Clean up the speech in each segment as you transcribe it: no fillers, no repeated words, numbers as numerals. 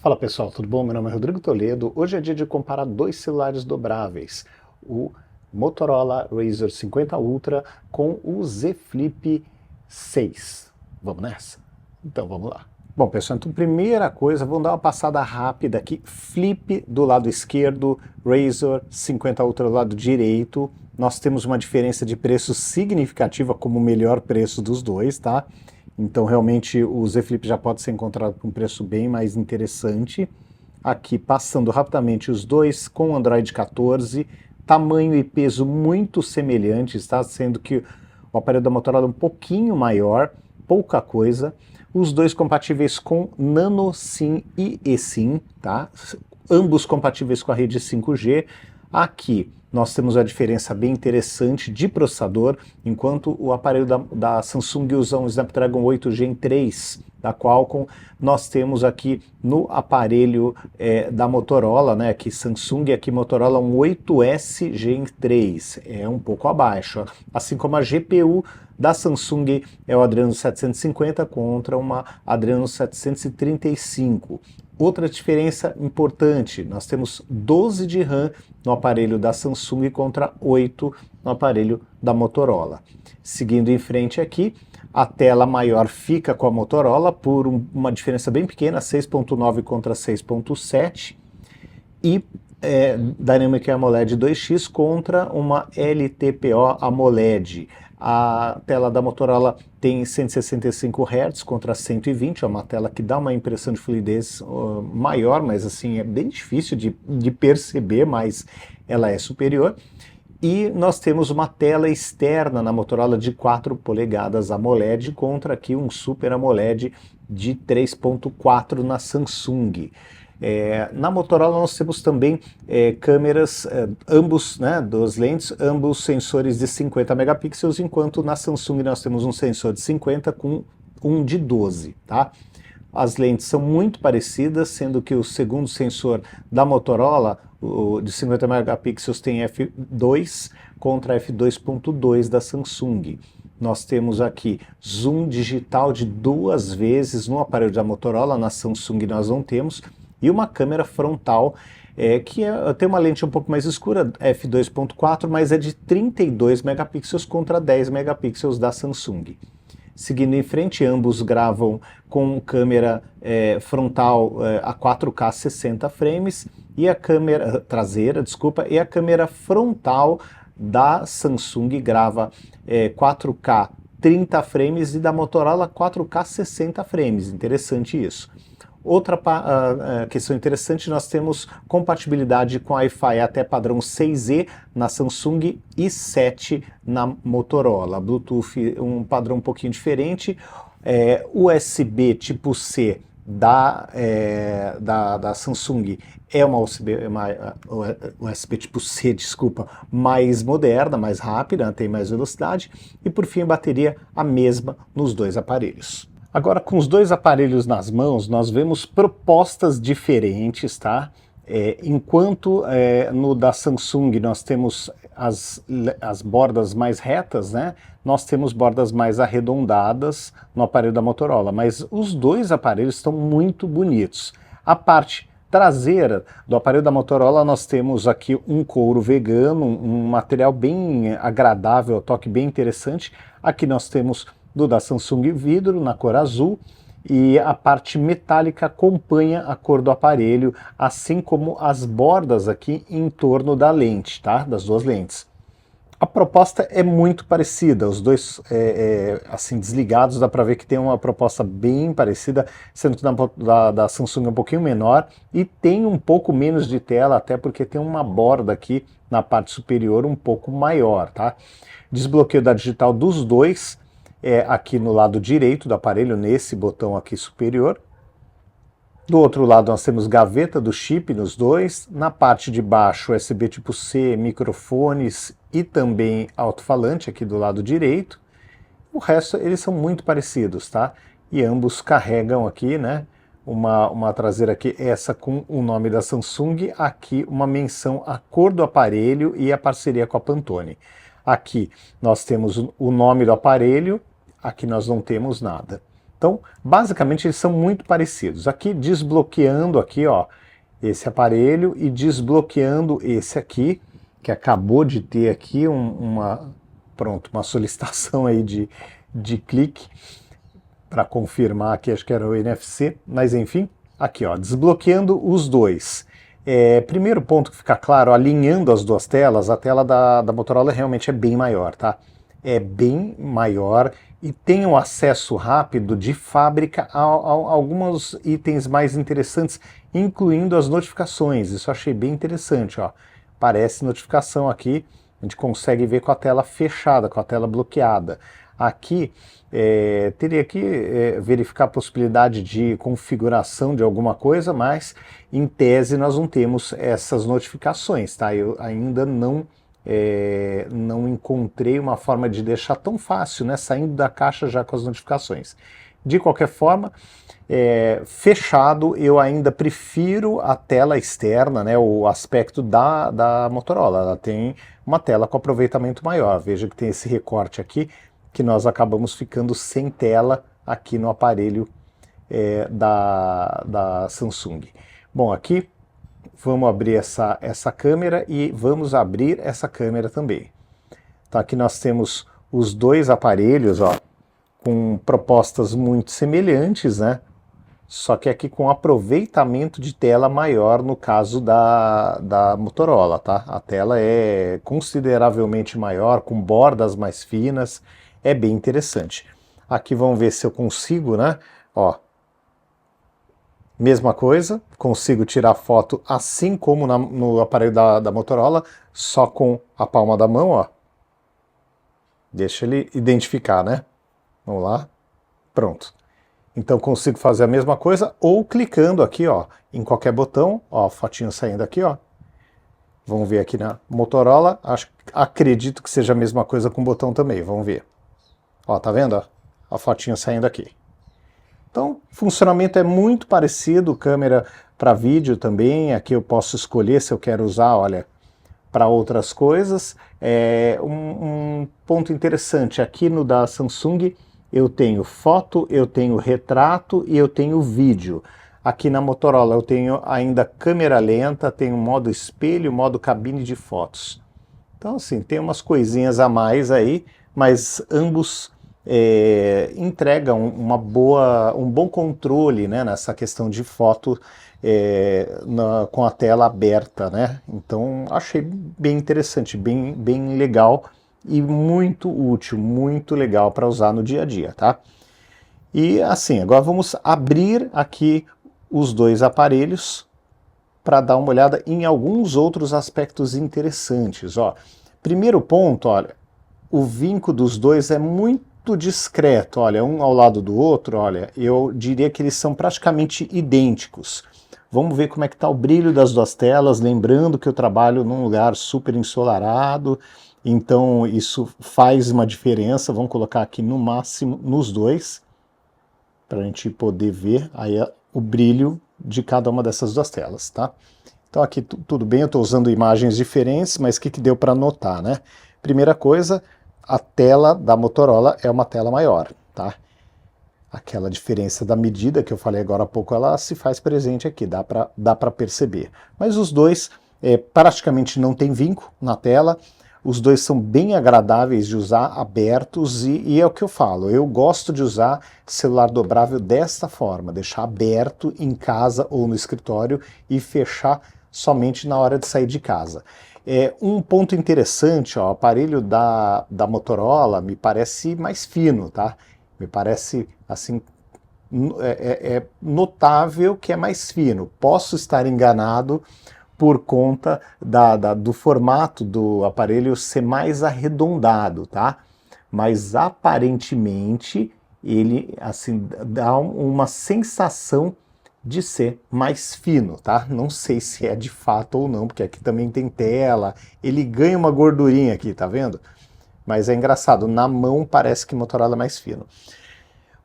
Fala pessoal, tudo bom? Meu nome é Rodrigo Toledo. Hoje é dia de comparar dois celulares dobráveis, o Motorola Razr 50 Ultra com o Z Flip 6. Vamos nessa? Então vamos lá. Bom pessoal, então primeira coisa, vamos dar uma passada rápida aqui. Flip do lado esquerdo, Razr 50 Ultra do lado direito. Nós temos uma diferença de preço significativa como o melhor preço dos dois, tá? Então realmente o Z Flip já pode ser encontrado por um preço bem mais interessante. Aqui passando rapidamente os dois com Android 14, tamanho e peso muito semelhantes, tá? Sendo que o aparelho da Motorola é um pouquinho maior, pouca coisa. Os dois compatíveis com Nano SIM e eSIM, tá? Ambos compatíveis com a rede 5G. Aqui nós temos a diferença bem interessante de processador, enquanto o aparelho da Samsung usa um Snapdragon 8 Gen 3 da Qualcomm, nós temos aqui no aparelho da Motorola, né, aqui Samsung e aqui Motorola, um 8S Gen 3, é um pouco abaixo, assim como a GPU da Samsung é o Adreno 750 contra uma Adreno 735. Outra diferença importante, nós temos 12 de RAM no aparelho da Samsung contra 8 no aparelho da Motorola. Seguindo em frente aqui, a tela maior fica com a Motorola por uma diferença bem pequena, 6.9 contra 6.7, e Dynamic AMOLED 2X contra uma LTPO AMOLED. A tela da Motorola tem 165 Hz contra 120, é uma tela que dá uma impressão de fluidez maior, mas assim é bem difícil de perceber, mas ela é superior. E nós temos uma tela externa na Motorola de 4 polegadas AMOLED contra aqui um Super AMOLED de 3.4 na Samsung. Na Motorola nós temos também câmeras, ambos, né, duas lentes, ambos sensores de 50 megapixels, enquanto na Samsung nós temos um sensor de 50 com um de 12, tá? As lentes são muito parecidas, sendo que o segundo sensor da Motorola, o de 50 megapixels, tem f2 contra f2.2 da Samsung. Nós temos aqui zoom digital de 2 vezes no aparelho da Motorola, na Samsung nós não temos, e uma câmera frontal que tem uma lente um pouco mais escura, f2.4, mas é de 32 megapixels contra 10 megapixels da Samsung. Seguindo em frente, ambos gravam com câmera frontal a 4K 60 frames e a câmera traseira, desculpa, e a câmera frontal da Samsung grava 4K 30 frames e da Motorola 4K 60 frames. Interessante isso. Outra questão interessante, nós temos compatibilidade com Wi-Fi até padrão 6E na Samsung e 7 na Motorola. Bluetooth, um padrão um pouquinho diferente. USB tipo C da Samsung é uma USB tipo C, desculpa, mais moderna, mais rápida, tem mais velocidade. E por fim a bateria a mesma nos dois aparelhos. Agora, com os dois aparelhos nas mãos, nós vemos propostas diferentes, tá? Enquanto no da Samsung nós temos as bordas mais retas, né? Nós temos bordas mais arredondadas no aparelho da Motorola, mas os dois aparelhos estão muito bonitos. A parte traseira do aparelho da Motorola nós temos aqui um couro vegano, um material bem agradável, toque bem interessante. Aqui nós temos do da Samsung vidro na cor azul, e a parte metálica acompanha a cor do aparelho, assim como as bordas aqui em torno da lente, tá? Das duas lentes. A proposta é muito parecida, os dois assim desligados dá para ver que tem uma proposta bem parecida, sendo que da Samsung é um pouquinho menor e tem um pouco menos de tela, até porque tem uma borda aqui na parte superior um pouco maior, tá? Desbloqueio da digital dos dois aqui no lado direito do aparelho, nesse botão aqui superior. Do outro lado nós temos gaveta do chip nos dois, na parte de baixo USB tipo C, microfones e também alto-falante aqui do lado direito. O resto eles são muito parecidos, tá? E ambos carregam aqui, né, uma traseira aqui, essa com o nome da Samsung, aqui uma menção à cor do aparelho e a parceria com a Pantone. Aqui nós temos o nome do aparelho, aqui nós não temos nada. Então, basicamente, eles são muito parecidos. Aqui, desbloqueando aqui, ó, esse aparelho e desbloqueando esse aqui, que acabou de ter aqui uma solicitação aí de clique para confirmar aqui, acho que era o NFC, mas enfim, aqui ó, desbloqueando os dois. Primeiro ponto que fica claro, alinhando as duas telas, a tela da Motorola realmente é bem maior, tá? É bem maior e tem um acesso rápido de fábrica a alguns itens mais interessantes, incluindo as notificações. Isso eu achei bem interessante, ó. Aparece notificação aqui, a gente consegue ver com a tela fechada, com a tela bloqueada. Aqui teria que verificar a possibilidade de configuração de alguma coisa, mas em tese nós não temos essas notificações, tá? Eu ainda não encontrei uma forma de deixar tão fácil, né? Saindo da caixa já com as notificações. De qualquer forma, fechado, eu ainda prefiro a tela externa, né, o aspecto da Motorola. Ela tem uma tela com aproveitamento maior. Veja que tem esse recorte aqui, que nós acabamos ficando sem tela aqui no aparelho da Samsung. Bom, aqui vamos abrir essa câmera e vamos abrir essa câmera também. Então aqui nós temos os dois aparelhos, ó, com propostas muito semelhantes, né? Só que aqui com aproveitamento de tela maior no caso da Motorola, tá? A tela é consideravelmente maior, com bordas mais finas, é bem interessante. Aqui vamos ver se eu consigo, né? Ó, mesma coisa, consigo tirar foto assim como no aparelho da Motorola, só com a palma da mão, ó. Deixa ele identificar, né? Vamos lá, pronto. Então consigo fazer a mesma coisa ou clicando aqui, ó, em qualquer botão, ó, a fotinho saindo aqui, ó. Vamos ver aqui na Motorola, acredito que seja a mesma coisa com o botão também, vamos ver. Ó, tá vendo? Ó, a fotinho saindo aqui. Então, o funcionamento é muito parecido, câmera para vídeo também, aqui eu posso escolher se eu quero usar, olha, para outras coisas. Um ponto interessante, aqui no da Samsung, eu tenho foto, eu tenho retrato e eu tenho vídeo. Aqui na Motorola eu tenho ainda câmera lenta, tenho modo espelho, modo cabine de fotos. Então assim, tem umas coisinhas a mais aí, mas ambos entregam um bom controle, né, nessa questão de foto com a tela aberta, né? Então achei bem interessante, bem legal e muito útil, muito legal para usar no dia a dia, tá? E assim, agora vamos abrir aqui os dois aparelhos para dar uma olhada em alguns outros aspectos interessantes, ó. Primeiro ponto, olha, o vinco dos dois é muito discreto, olha, um ao lado do outro, olha, eu diria que eles são praticamente idênticos. Vamos ver como é que tá o brilho das duas telas, lembrando que eu trabalho num lugar super ensolarado, então isso faz uma diferença. Vamos colocar aqui no máximo nos dois, para a gente poder ver aí o brilho de cada uma dessas duas telas, tá? Então aqui tudo bem, eu estou usando imagens diferentes, mas o que deu para notar, né? Primeira coisa, a tela da Motorola é uma tela maior, tá? Aquela diferença da medida que eu falei agora há pouco, ela se faz presente aqui, dá para perceber. Mas os dois praticamente não tem vinco na tela, os dois são bem agradáveis de usar, abertos, e é o que eu falo, eu gosto de usar celular dobrável desta forma, deixar aberto em casa ou no escritório e fechar somente na hora de sair de casa. Um ponto interessante, ó, o aparelho da Motorola me parece mais fino, tá? Me parece, assim, notável que é mais fino. Posso estar enganado por conta do formato do aparelho ser mais arredondado, tá? Mas aparentemente ele, assim, dá uma sensação de ser mais fino, tá? Não sei se é de fato ou não, porque aqui também tem tela, ele ganha uma gordurinha aqui, tá vendo? Mas é engraçado, na mão parece que o Motorola é mais fino.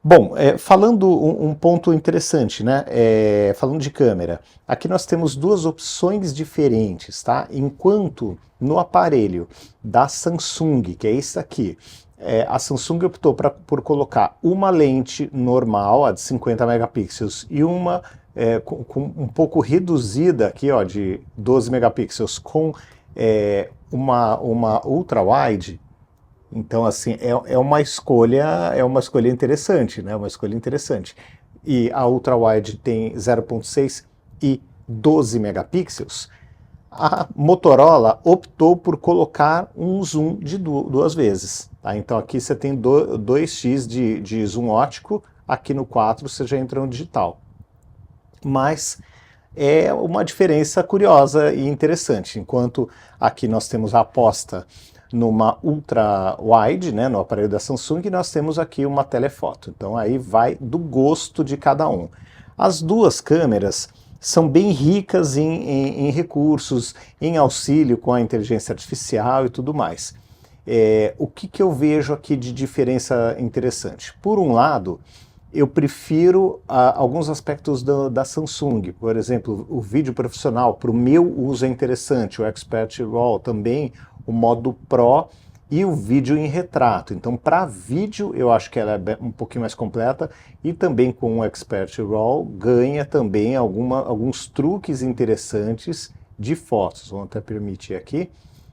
Bom, falando um ponto interessante, né? Falando de câmera, aqui nós temos duas opções diferentes, tá? Enquanto no aparelho da Samsung, que é esse aqui, a Samsung optou por colocar uma lente normal, a de 50 megapixels, e uma com um pouco reduzida aqui, ó, de 12 megapixels, com uma ultra-wide. Então, assim, é uma escolha interessante, né? Uma escolha interessante. E a ultra-wide tem 0.6 e 12 megapixels. A Motorola optou por colocar um zoom de duas vezes. Tá? Então aqui você tem 2x de zoom óptico, aqui no 4 você já entra no digital. Mas é uma diferença curiosa e interessante. Enquanto aqui nós temos a aposta numa ultra wide, né, no aparelho da Samsung, nós temos aqui uma telefoto. Então aí vai do gosto de cada um. As duas câmeras são bem ricas em recursos, em auxílio com a inteligência artificial e tudo mais. O que eu vejo aqui de diferença interessante? Por um lado, eu prefiro alguns aspectos da Samsung. Por exemplo, o vídeo profissional, para o meu uso é interessante, o Expert RAW também, o modo Pro e o vídeo em retrato. Então, para vídeo, eu acho que ela é um pouquinho mais completa, e também com o Expert RAW ganha também alguns truques interessantes de fotos. Vamos até permitir aqui.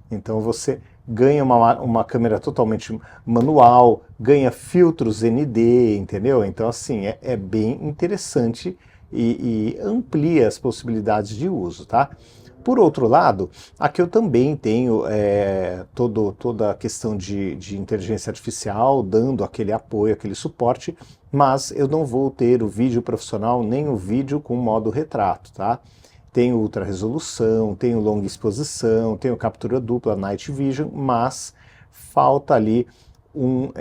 Então, você ganha uma câmera totalmente manual, ganha filtros ND, entendeu? Então, assim, é bem interessante e amplia as possibilidades de uso, tá? Por outro lado, aqui eu também tenho toda a questão de inteligência artificial, dando aquele apoio, aquele suporte, mas eu não vou ter o vídeo profissional nem o vídeo com modo retrato, tá? Tenho ultra resolução, tenho longa exposição, tenho captura dupla, Night Vision, mas falta ali um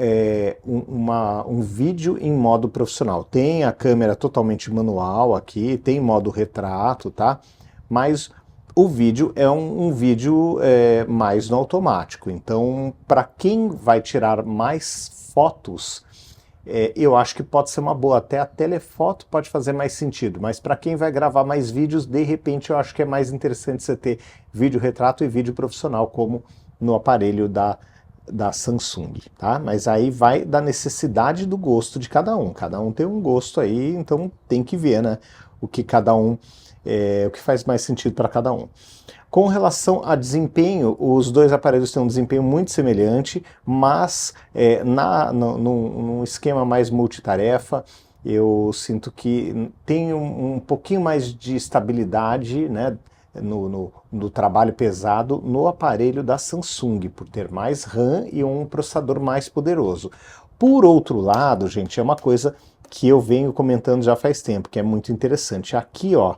vídeo em modo profissional. Tem a câmera totalmente manual aqui, tem modo retrato, tá? Mas o vídeo é um vídeo mais no automático. Então, para quem vai tirar mais fotos, eu acho que pode ser uma boa. Até a telefoto pode fazer mais sentido, mas para quem vai gravar mais vídeos, de repente eu acho que é mais interessante você ter vídeo retrato e vídeo profissional, como no aparelho da Samsung, tá? Mas aí vai da necessidade do gosto de cada um. Cada um tem um gosto aí, então tem que ver, né? O que cada um, o que faz mais sentido para cada um. Com relação a desempenho, os dois aparelhos têm um desempenho muito semelhante, mas num esquema mais multitarefa, eu sinto que tem um pouquinho mais de estabilidade, né, no trabalho pesado no aparelho da Samsung, por ter mais RAM e um processador mais poderoso. Por outro lado, gente, é uma coisa que eu venho comentando já faz tempo, que é muito interessante. Aqui, ó,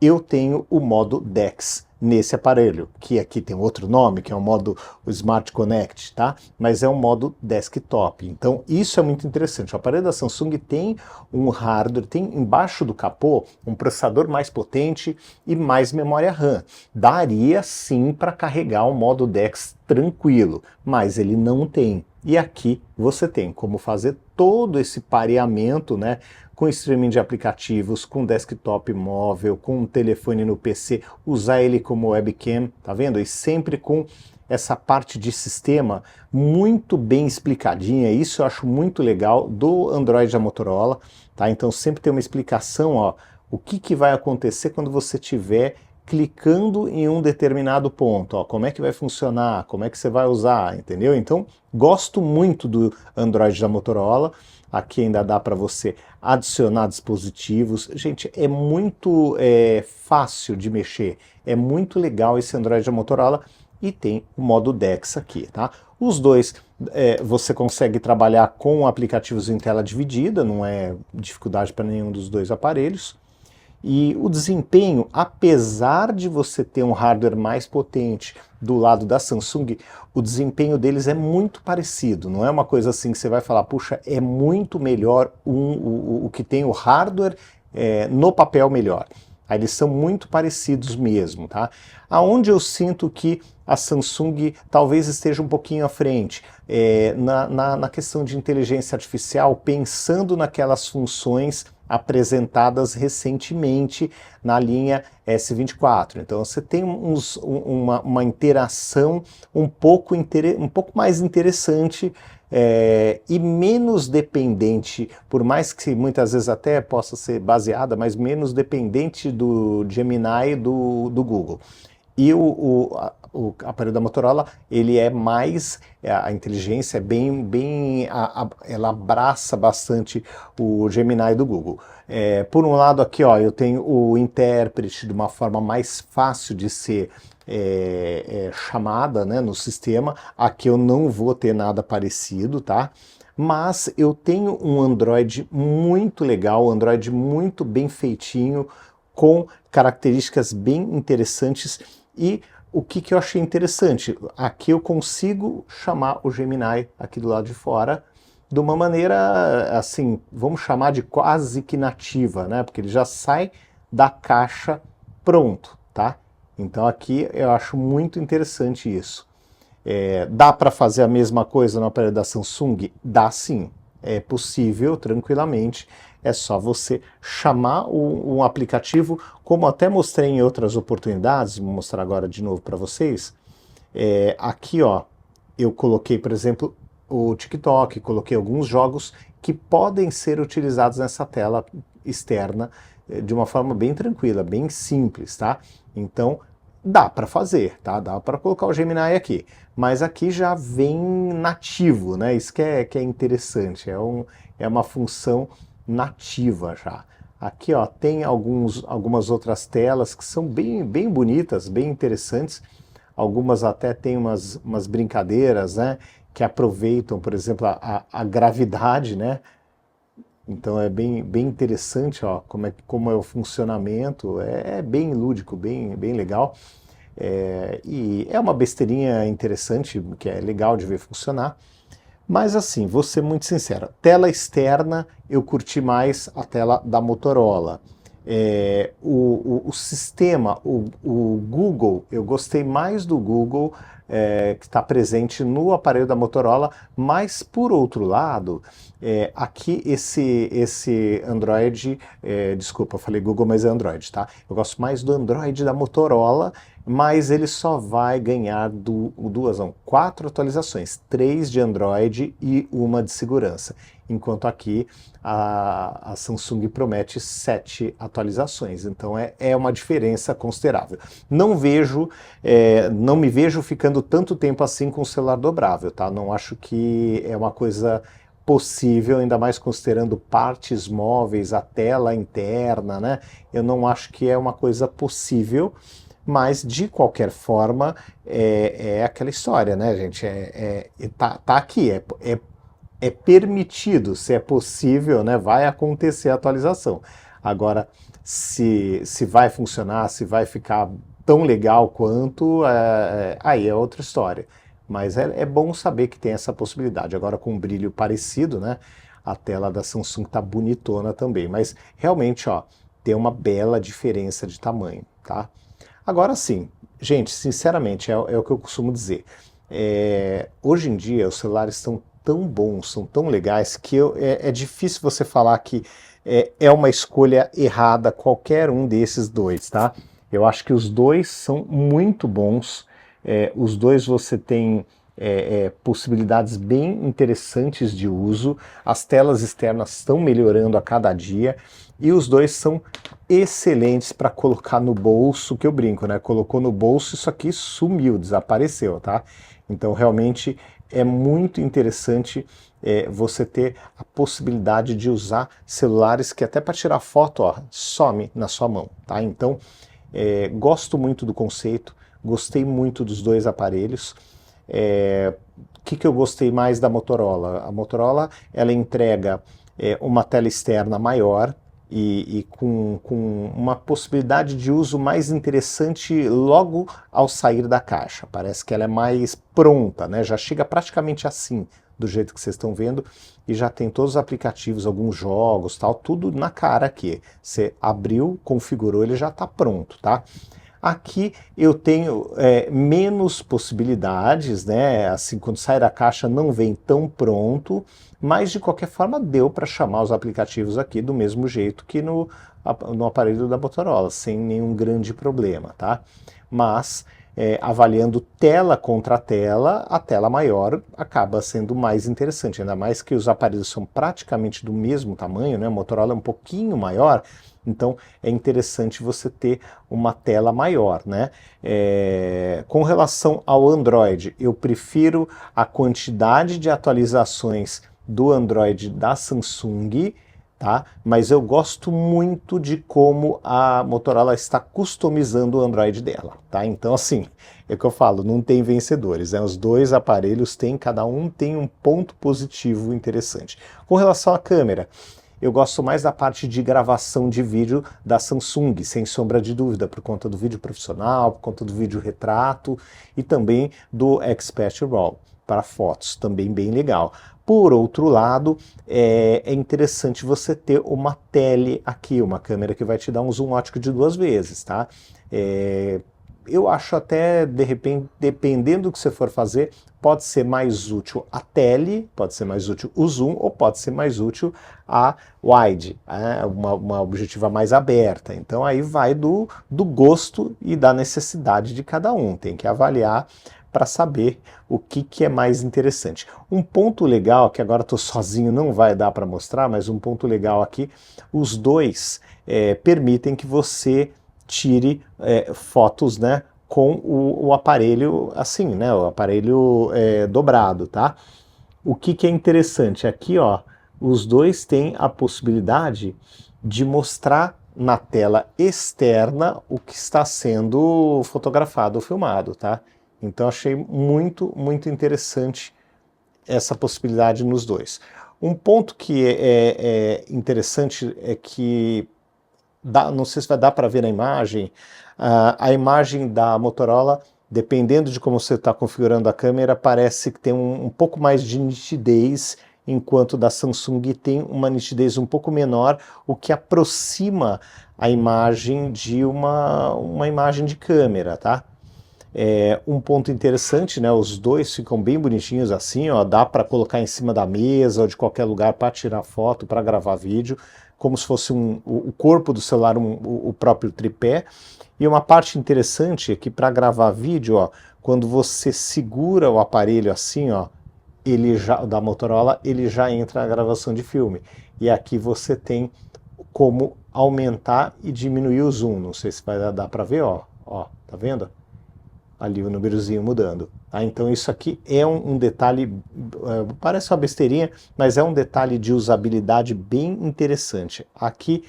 eu tenho o modo DeX nesse aparelho, que aqui tem outro nome, que é o modo Smart Connect, tá? Mas é um modo desktop. Então isso é muito interessante. O aparelho da Samsung tem um hardware, tem embaixo do capô um processador mais potente e mais memória RAM. Daria sim para carregar o modo DeX tranquilo, mas ele não tem. E aqui você tem como fazer todo esse pareamento, né, com streaming de aplicativos, com desktop móvel, com telefone no PC, usar ele como webcam, tá vendo? E sempre com essa parte de sistema muito bem explicadinha. Isso eu acho muito legal do Android da Motorola, tá? Então sempre tem uma explicação, ó, o que vai acontecer quando você tiver clicando em um determinado ponto, ó, como é que vai funcionar, como é que você vai usar, entendeu? Então, gosto muito do Android da Motorola. Aqui ainda dá para você adicionar dispositivos. Gente, é muito fácil de mexer, é muito legal esse Android da Motorola, e tem o modo DeX aqui, tá? Os dois você consegue trabalhar com aplicativos em tela dividida, não é dificuldade para nenhum dos dois aparelhos. E o desempenho, apesar de você ter um hardware mais potente do lado da Samsung, o desempenho deles é muito parecido. Não é uma coisa assim que você vai falar, puxa, é muito melhor o que tem o hardware no papel melhor. Aí eles são muito parecidos mesmo, tá? Aonde eu sinto que a Samsung talvez esteja um pouquinho à frente, na questão de inteligência artificial, pensando naquelas funções apresentadas recentemente na linha S24. Então você tem uma interação um pouco mais interessante e menos dependente, por mais que muitas vezes até possa ser baseada, mas menos dependente do Gemini do Google. E o aparelho da Motorola, ele é mais, a inteligência é ela abraça bastante o Gemini do Google. Por um lado aqui, ó, eu tenho o intérprete de uma forma mais fácil de ser chamada, né, no sistema. Aqui eu não vou ter nada parecido, tá? Mas eu tenho um Android muito legal, um Android muito bem feitinho, com características bem interessantes. E o que eu achei interessante, aqui eu consigo chamar o Gemini aqui do lado de fora de uma maneira, assim, vamos chamar de quase que nativa, né? Porque ele já sai da caixa pronto, tá? Então aqui eu acho muito interessante isso. Dá para fazer a mesma coisa no aparelho da Samsung? Dá sim, é possível tranquilamente. É só você chamar um aplicativo, como até mostrei em outras oportunidades, vou mostrar agora de novo para vocês. Aqui, ó, eu coloquei, por exemplo, o TikTok, coloquei alguns jogos que podem ser utilizados nessa tela externa de uma forma bem tranquila, bem simples, tá? Então, dá para fazer, tá? Dá para colocar o Gemini aqui, mas aqui já vem nativo, né? Isso que é interessante, é uma função nativa já. Aqui, ó, tem algumas outras telas que são bem bonitas, bem interessantes. Algumas até tem umas brincadeiras, né, que aproveitam, por exemplo, a gravidade, né? Então é bem interessante, ó, como é o funcionamento. É bem lúdico, bem legal. E é uma besteirinha interessante, que é legal de ver funcionar. Mas assim, vou ser muito sincero, tela externa eu curti mais a tela da Motorola. O sistema, o Google, eu gostei mais do Google, que está presente no aparelho da Motorola, mas por outro lado, aqui esse Android, desculpa, eu falei Google, mas é Android, tá? Eu gosto mais do Android da Motorola, mas ele só vai ganhar quatro atualizações, 3 de Android e uma de segurança, enquanto aqui a Samsung promete 7 atualizações, então é uma diferença considerável. Não me vejo ficando tanto tempo assim com o celular dobrável, tá? Não acho que é uma coisa possível, ainda mais considerando partes móveis, a tela interna, né? Eu não acho que é uma coisa possível. Mas, de qualquer forma, é aquela história, né, gente? Tá aqui, é permitido, se é possível, né, vai acontecer a atualização. Agora, se vai funcionar, se vai ficar tão legal quanto, aí é outra história. Mas é bom saber que tem essa possibilidade. Agora, com um brilho parecido, né, a tela da Samsung tá bonitona também. Mas, realmente, ó, tem uma bela diferença de tamanho, tá? Agora sim, gente, sinceramente, é o que eu costumo dizer. Hoje em dia, os celulares estão tão bons, são tão legais, que é difícil você falar que é uma escolha errada qualquer um desses dois, tá? Eu acho que os dois são muito bons, os dois você tem possibilidades bem interessantes de uso, as telas externas estão melhorando a cada dia, e os dois são excelentes para colocar no bolso, que eu brinco, né? Colocou no bolso, isso aqui sumiu, desapareceu, tá? Então realmente é muito interessante você ter a possibilidade de usar celulares que até para tirar foto, ó, some na sua mão, tá? Então gosto muito do conceito, gostei muito dos dois aparelhos. O que eu gostei mais da Motorola? A Motorola, ela entrega uma tela externa maior, e com uma possibilidade de uso mais interessante logo ao sair da caixa. Parece que ela é mais pronta, né? Já chega praticamente assim, do jeito que vocês estão vendo, e já tem todos os aplicativos, alguns jogos, tal, tudo na cara aqui. Você abriu, configurou, ele já está pronto, tá? Aqui eu tenho menos possibilidades, né? Assim, quando sai da caixa não vem tão pronto, mas de qualquer forma deu para chamar os aplicativos aqui do mesmo jeito que no aparelho da Motorola, sem nenhum grande problema, tá? Mas avaliando tela contra tela, a tela maior acaba sendo mais interessante, ainda mais que os aparelhos são praticamente do mesmo tamanho, né? O Motorola é um pouquinho maior, então é interessante você ter uma tela maior, né? Com relação ao Android, eu prefiro a quantidade de atualizações do Android da Samsung, tá? Mas eu gosto muito de como a Motorola está customizando o Android dela, tá? Então, assim, é o que eu falo, não tem vencedores, né? Os dois aparelhos têm, cada um tem um ponto positivo interessante. Com relação à câmera, eu gosto mais da parte de gravação de vídeo da Samsung, sem sombra de dúvida, por conta do vídeo profissional, por conta do vídeo retrato e também do Expert RAW para fotos, também bem legal. Por outro lado, é interessante você ter uma tele aqui, uma câmera que vai te dar um zoom ótico de 2 vezes, tá? Eu acho até, de repente, dependendo do que você for fazer, pode ser mais útil a tele, pode ser mais útil o zoom, ou pode ser mais útil a wide, uma objetiva mais aberta. Então aí vai do gosto e da necessidade de cada um, tem que avaliar para saber o que é mais interessante. Um ponto legal, que agora estou sozinho, não vai dar para mostrar, mas um ponto legal aqui, os dois permitem que você tire fotos, né, com o aparelho assim, né, o aparelho dobrado, tá? O que é interessante, aqui ó, os dois têm a possibilidade de mostrar na tela externa o que está sendo fotografado ou filmado, tá? Então achei muito, muito interessante essa possibilidade nos dois. Um ponto que é interessante é que, não sei se vai dar para ver na imagem, a imagem da Motorola, dependendo de como você está configurando a câmera, parece que tem um pouco mais de nitidez, enquanto da Samsung tem uma nitidez um pouco menor, o que aproxima a imagem de uma imagem de câmera, tá? Um ponto interessante, né? Os dois ficam bem bonitinhos assim, ó, dá para colocar em cima da mesa ou de qualquer lugar para tirar foto, para gravar vídeo, como se fosse o corpo do celular, o próprio tripé. E uma parte interessante é que para gravar vídeo, ó, quando você segura o aparelho assim, ó, da Motorola, ele já entra na gravação de filme. E aqui você tem como aumentar e diminuir o zoom. Não sei se vai dar para ver, ó, tá vendo? Ali o númerozinho mudando. Tá? Então isso aqui é um detalhe, parece uma besteirinha, mas é um detalhe de usabilidade bem interessante. Aqui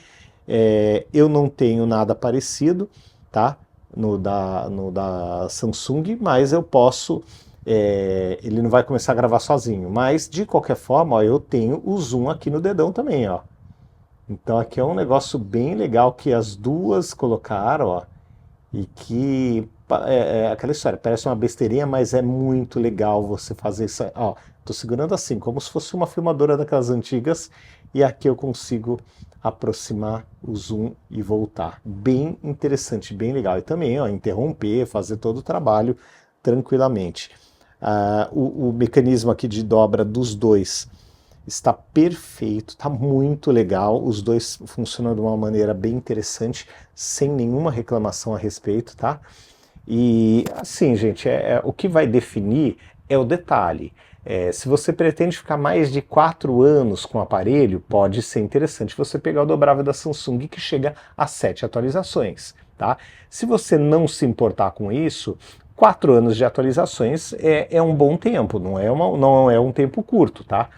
eu não tenho nada parecido, tá? No da Samsung, mas eu posso, ele não vai começar a gravar sozinho, mas de qualquer forma, ó, eu tenho o zoom aqui no dedão também, ó. Então aqui é um negócio bem legal que as duas colocaram, ó, e que aquela história, parece uma besteirinha, mas é muito legal você fazer isso. Ó, tô segurando assim, como se fosse uma filmadora daquelas antigas, e aqui eu consigo aproximar o zoom e voltar. Bem interessante, bem legal. E também, ó, interromper, fazer todo o trabalho tranquilamente. O mecanismo aqui de dobra dos dois está perfeito, está muito legal, os dois funcionam de uma maneira bem interessante, sem nenhuma reclamação a respeito, tá? E assim, gente, o que vai definir é o detalhe. Se você pretende ficar mais de 4 anos com o aparelho, pode ser interessante você pegar o dobrável da Samsung, que chega a 7 atualizações, tá? Se você não se importar com isso, 4 anos de atualizações é um bom tempo, não é um tempo curto, tá?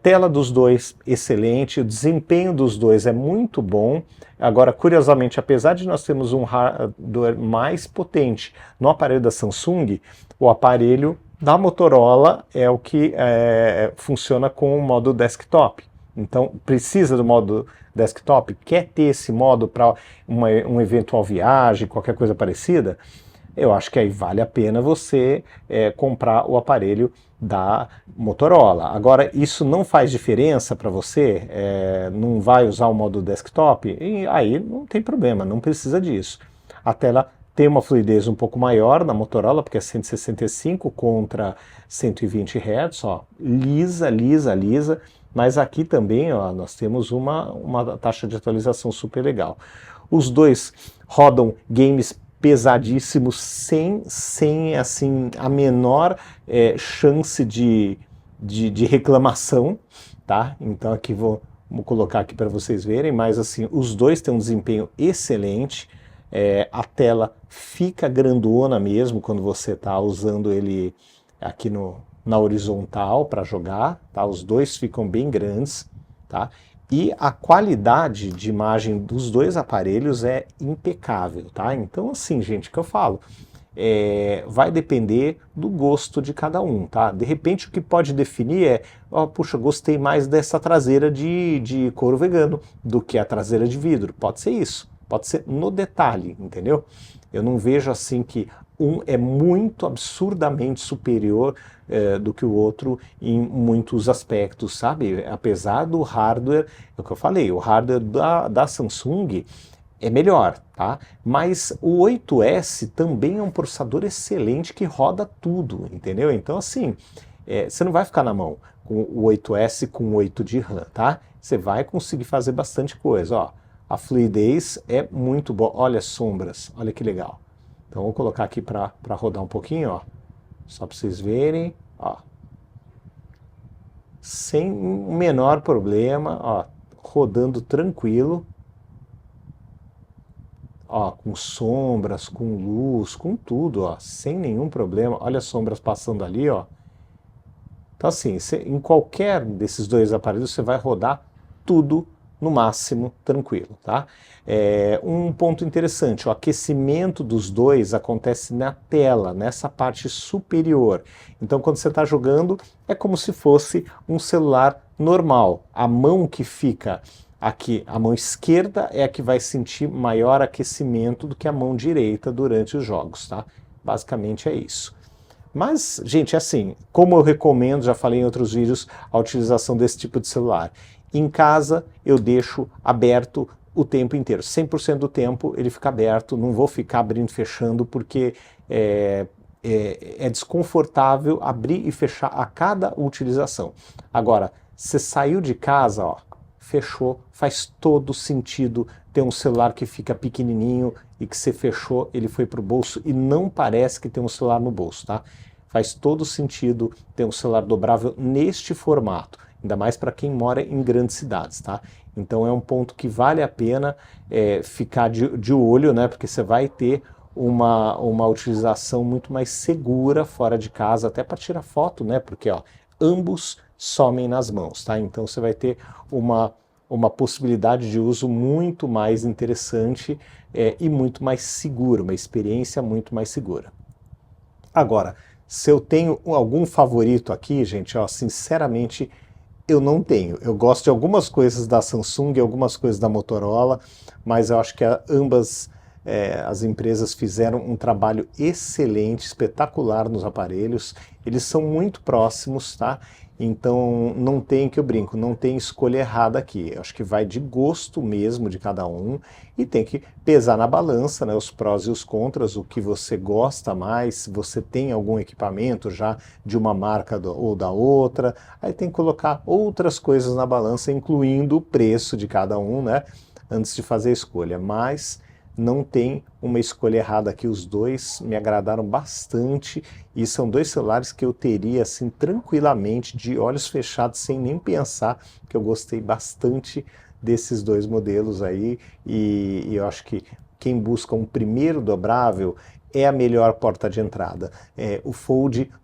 Tela dos dois excelente, o desempenho dos dois é muito bom. Agora, curiosamente, apesar de nós termos um hardware mais potente no aparelho da Samsung, o aparelho da Motorola é o que funciona com o modo desktop. Então, precisa do modo desktop? Quer ter esse modo para uma eventual viagem, qualquer coisa parecida? Eu acho que aí vale a pena você comprar o aparelho da Motorola. Agora, isso não faz diferença para você? Não vai usar o modo desktop? E aí não tem problema, não precisa disso. A tela tem uma fluidez um pouco maior na Motorola, porque é 165 contra 120 Hz, ó, lisa, lisa, lisa, mas aqui também, ó, nós temos uma taxa de atualização super legal. Os dois rodam games pesadíssimo, sem assim, a menor chance de reclamação, tá? Então aqui vou colocar aqui para vocês verem, mas assim, os dois têm um desempenho excelente, a tela fica grandona mesmo quando você está usando ele aqui na horizontal para jogar, tá? Os dois ficam bem grandes, tá? E a qualidade de imagem dos dois aparelhos é impecável, tá? Então assim, gente, o que eu falo, vai depender do gosto de cada um, tá? De repente o que pode definir puxa, gostei mais dessa traseira de couro vegano do que a traseira de vidro. Pode ser isso, pode ser no detalhe, entendeu? Eu não vejo assim que um é muito absurdamente superior do que o outro em muitos aspectos, sabe? Apesar do hardware, é o que eu falei, o hardware da Samsung é melhor, tá? Mas o 8S também é um processador excelente que roda tudo, entendeu? Então assim, você não vai ficar na mão com o 8S com 8 de RAM, tá? Você vai conseguir fazer bastante coisa, ó. A fluidez é muito boa, olha as sombras, olha que legal. Então vou colocar aqui para rodar um pouquinho, ó, só para vocês verem, ó. Sem o menor problema, ó, rodando tranquilo. Ó, com sombras, com luz, com tudo, ó, sem nenhum problema. Olha as sombras passando ali, ó. Então assim, em qualquer desses dois aparelhos você vai rodar tudo no máximo tranquilo, tá? Um ponto interessante, o aquecimento dos dois acontece na tela, nessa parte superior. Então quando você está jogando é como se fosse um celular normal. A mão que fica aqui, a mão esquerda é a que vai sentir maior aquecimento do que a mão direita durante os jogos, tá? Basicamente é isso. Mas, gente, assim, como eu recomendo, já falei em outros vídeos, a utilização desse tipo de celular. Em casa, eu deixo aberto o tempo inteiro. 100% do tempo ele fica aberto, não vou ficar abrindo e fechando, porque é desconfortável abrir e fechar a cada utilização. Agora, você saiu de casa, ó, fechou, faz todo sentido ter um celular que fica pequenininho e que você fechou, ele foi para o bolso e não parece que tem um celular no bolso, tá? Faz todo sentido ter um celular dobrável neste formato, ainda mais para quem mora em grandes cidades, tá? Então é um ponto que vale a pena ficar de olho, né? Porque você vai ter uma utilização muito mais segura fora de casa, até para tirar foto, né? Porque ó, ambos somem nas mãos, tá? Então você vai ter uma possibilidade de uso muito mais interessante e muito mais segura, uma experiência muito mais segura. Agora, se eu tenho algum favorito aqui, gente, ó, sinceramente, eu não tenho. Eu gosto de algumas coisas da Samsung, algumas coisas da Motorola, mas eu acho que ambas as empresas fizeram um trabalho excelente, espetacular nos aparelhos. Eles são muito próximos, tá? Então não tem, que eu brinco, não tem escolha errada aqui. Eu acho que vai de gosto mesmo de cada um e tem que pesar na balança, né, os prós e os contras, o que você gosta mais, se você tem algum equipamento já de uma marca ou da outra, aí tem que colocar outras coisas na balança, incluindo o preço de cada um, né, antes de fazer a escolha. Mas não tem uma escolha errada aqui, os dois me agradaram bastante e são dois celulares que eu teria assim tranquilamente, de olhos fechados, sem nem pensar, que eu gostei bastante desses dois modelos aí e eu acho que quem busca um primeiro dobrável é a melhor porta de entrada. O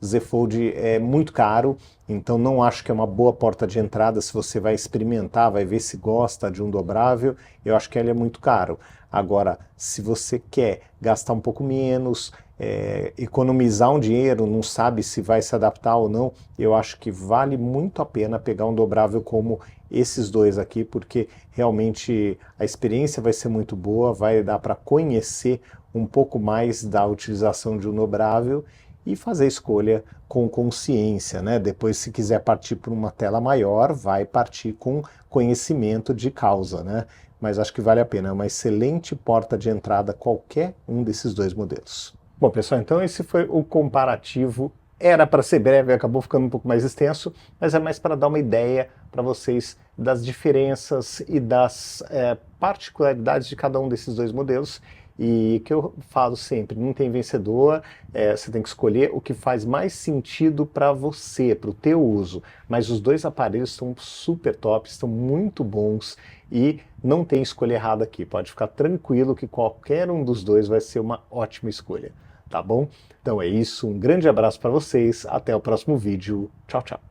Z Fold é muito caro, então não acho que é uma boa porta de entrada. Se você vai experimentar, vai ver se gosta de um dobrável, eu acho que ele é muito caro. Agora, se você quer gastar um pouco menos, economizar um dinheiro, não sabe se vai se adaptar ou não, eu acho que vale muito a pena pegar um dobrável como esses dois aqui, porque realmente a experiência vai ser muito boa, vai dar para conhecer um pouco mais da utilização de um dobrável e fazer a escolha com consciência, né? Depois, se quiser partir para uma tela maior, vai partir com conhecimento de causa, né? Mas acho que vale a pena, é uma excelente porta de entrada qualquer um desses dois modelos. Bom, pessoal, então esse foi o comparativo. Era para ser breve, acabou ficando um pouco mais extenso, mas é mais para dar uma ideia para vocês das diferenças e das particularidades de cada um desses dois modelos. E que eu falo sempre, não tem vencedor, você tem que escolher o que faz mais sentido para você, para o teu uso. Mas os dois aparelhos estão super top, estão muito bons e não tem escolha errada aqui. Pode ficar tranquilo que qualquer um dos dois vai ser uma ótima escolha, tá bom? Então é isso, um grande abraço para vocês, até o próximo vídeo, tchau, tchau.